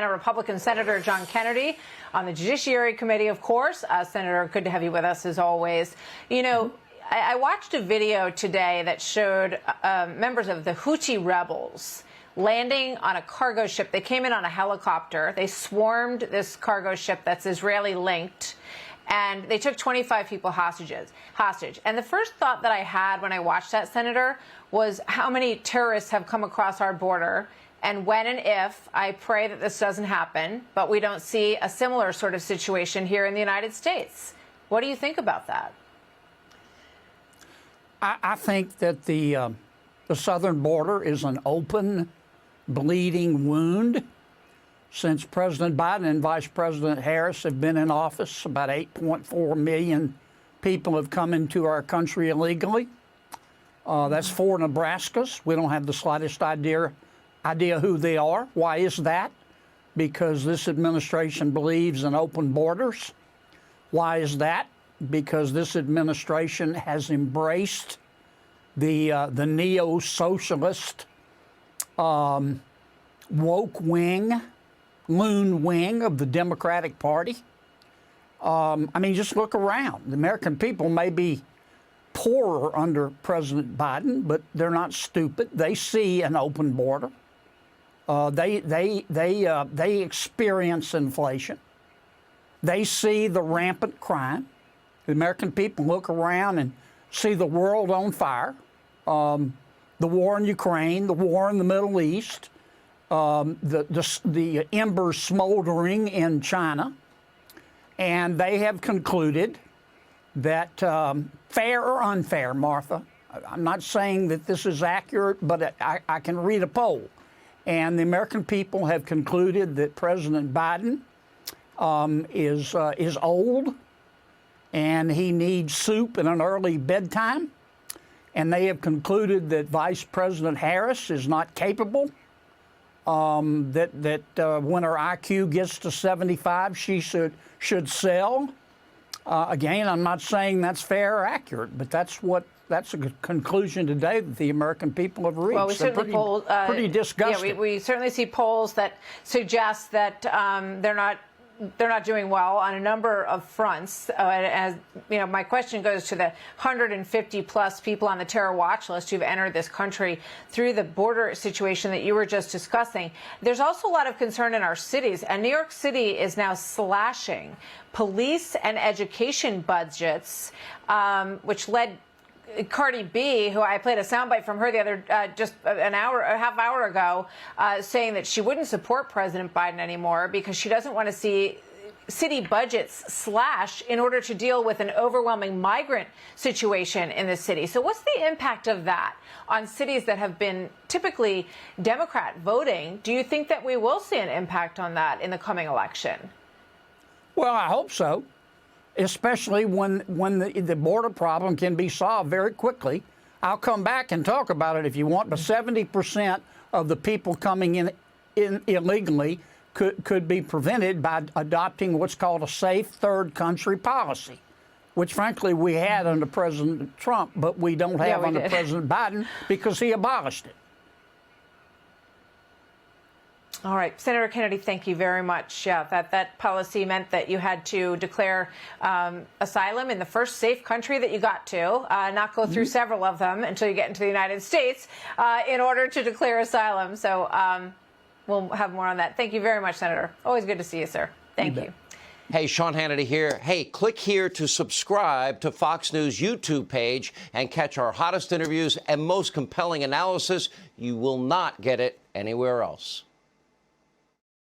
Republican Senator John Kennedy on the Judiciary Committee, of course. Senator, good to have you with us as always. You know, I watched a video today that showed members of the Houthi rebels landing on a cargo ship. They came in on a helicopter. They swarmed this cargo ship that's Israeli-linked, and they took 25 people hostage. And the first thought that I had when I watched that, Senator, was how many terrorists have come across our border. And when and if, I pray that this doesn't happen, but we don't see a similar sort of situation here in the United States. What do you think about that? I think that the southern border is an open, bleeding wound. Since President Biden and Vice President Harris have been in office, about 8.4 million people have come into our country illegally. That's 4 Nebraskas. We don't have the slightest idea who they are. Why is that? Because this administration believes in open borders. Why is that? Because this administration has embraced the neo-socialist woke wing, loon wing of the Democratic Party. I mean, just look around. The American people may be poorer under President Biden, but they're not stupid. They see an open border. They experience inflation. They see the rampant crime. The American people look around and see the world on fire. The war in Ukraine, the war in the Middle East, the embers smoldering in China. And they have concluded that, fair or unfair, Martha, I'm not saying that this is accurate, but I can read a poll. And the American people have concluded that President Biden is old and he needs soup and an early bedtime. And they have concluded that Vice President Harris is not capable, that when her IQ gets to 75, she should sell. Again, I'm not saying that's fair or accurate, but that's a conclusion today that the American people have reached. Well, we certainly pretty disgusting. Yeah, we certainly see polls that suggest that they're not doing well on a number of fronts. As you know, my question goes to the 150 plus people on the terror watch list who've entered this country through the border situation that you were just discussing. There's also a lot of concern in our cities, and New York City is now slashing police and education budgets, which led Cardi B, who I played a soundbite from her the other just a half hour ago, saying that she wouldn't support President Biden anymore because she doesn't want to see city budgets slash in order to deal with an overwhelming migrant situation in the city. So what's the impact of that on cities that have been typically Democrat voting? Do you think that we will see an impact on that in the coming election? Well, I hope so. Especially when the border problem can be solved very quickly. I'll come back and talk about it if you want, but 70% of the people coming in illegally could be prevented by adopting what's called a safe third country policy, which frankly we had under President Trump, but we don't have under President Biden because he abolished it. All right, Senator Kennedy, thank you very much. Yeah, that policy meant that you had to declare asylum in the first safe country that you got to, not go through several of them until you get into the United States in order to declare asylum. So we'll have more on that. Thank you very much, Senator. Always good to see you, sir. Thank you. Hey, Sean Hannity here. Hey, click here to subscribe to Fox News YouTube page and catch our hottest interviews and most compelling analysis. You will not get it anywhere else.